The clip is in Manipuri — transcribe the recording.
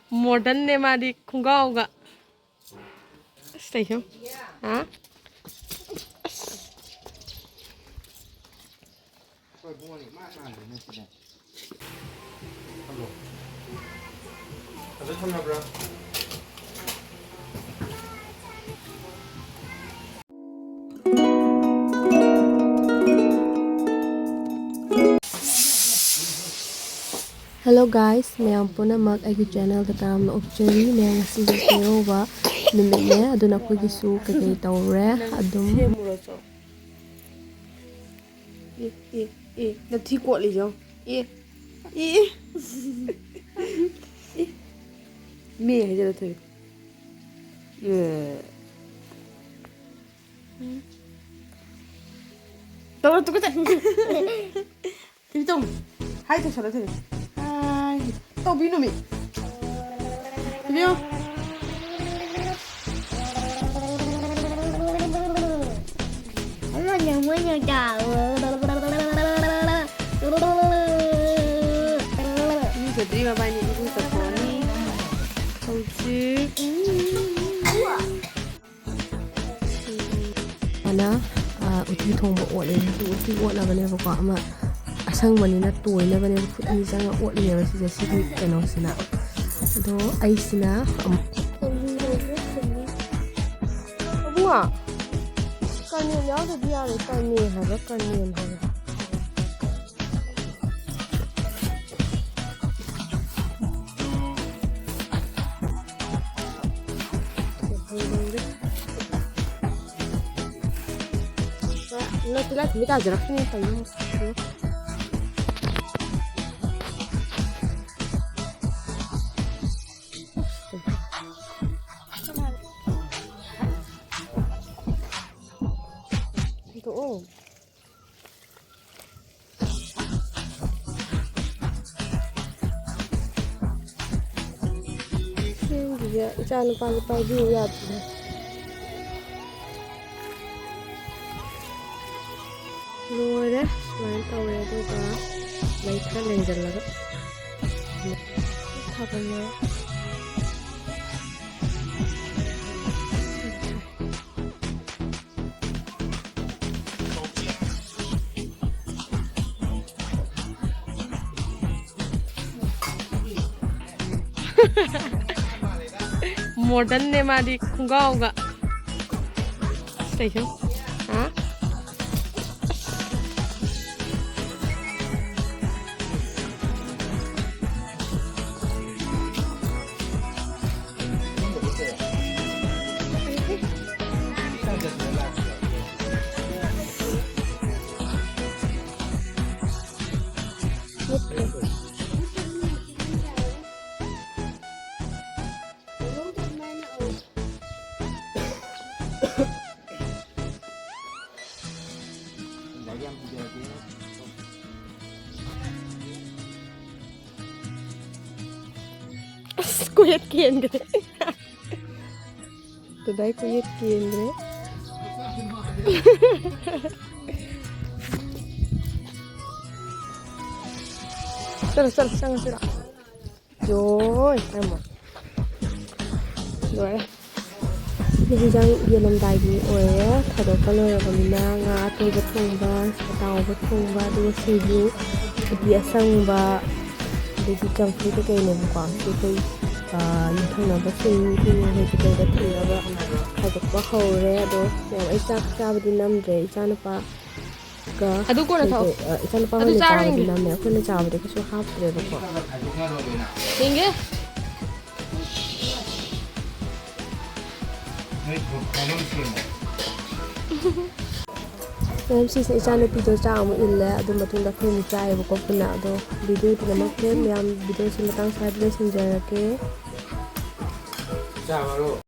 Modern ne madi khungao ga. Stay here. Ha? Hello guys, mayam puna mag agi channel ta karam na opchari ne ngasi Cheiraoba numit ne aduna ko gisu kay tawre adum na thi ko li jo me hay jara thoi tawra tu ka ta ti tom hai ta sala thoi tao biết nó mày biết không nó nhận với nhau chào như thế đi vào bài này cũng tập huấn đi không chứ ana uti thong bo ole uti wala bane ba ko ama asang mani na toy na bane khut ani janga ot le ba si si kano sina do ai sina abua kan ni ya de dia le kan ni ha ba kan ni ha nó chỉ là chúng ta chỉ là không phải Ito. Hindi ya, isa na pag-pag ya. Rồi selain tàu ya tuh kan, baik kan yang jelas. Apa ya? Modern ne madi khungao ga. Station. Ha? Cô yết kiên kìa. Từ đấy cô yết kiên đấy. Sao sang chưa nào. Rồi, em một. Rồi. Mình đang đi làm đại gì ơi, thay đổi color của mình nga tôi bắt thùng ba, tao bắt thùng ba, đôi Sajibu, dia sang ba, để đi chăm phu cái này một quãng thì tôi những thằng nào bắt sinh thì người ta đã thử là thay đổi quá khâu rồi đó, nhưng mà cha đi năm rồi cha nó pa cái, cha nó pa hơi cha đi năm này, không nó cha về cái số hấp rồi đó. Tinggi. Em xin sẽ cho nó video chào một in lẽ đôi mà chúng ta không trai và có phần nào đâu video thì là mất thêm em video xin tăng sai lên xin giờ cái chào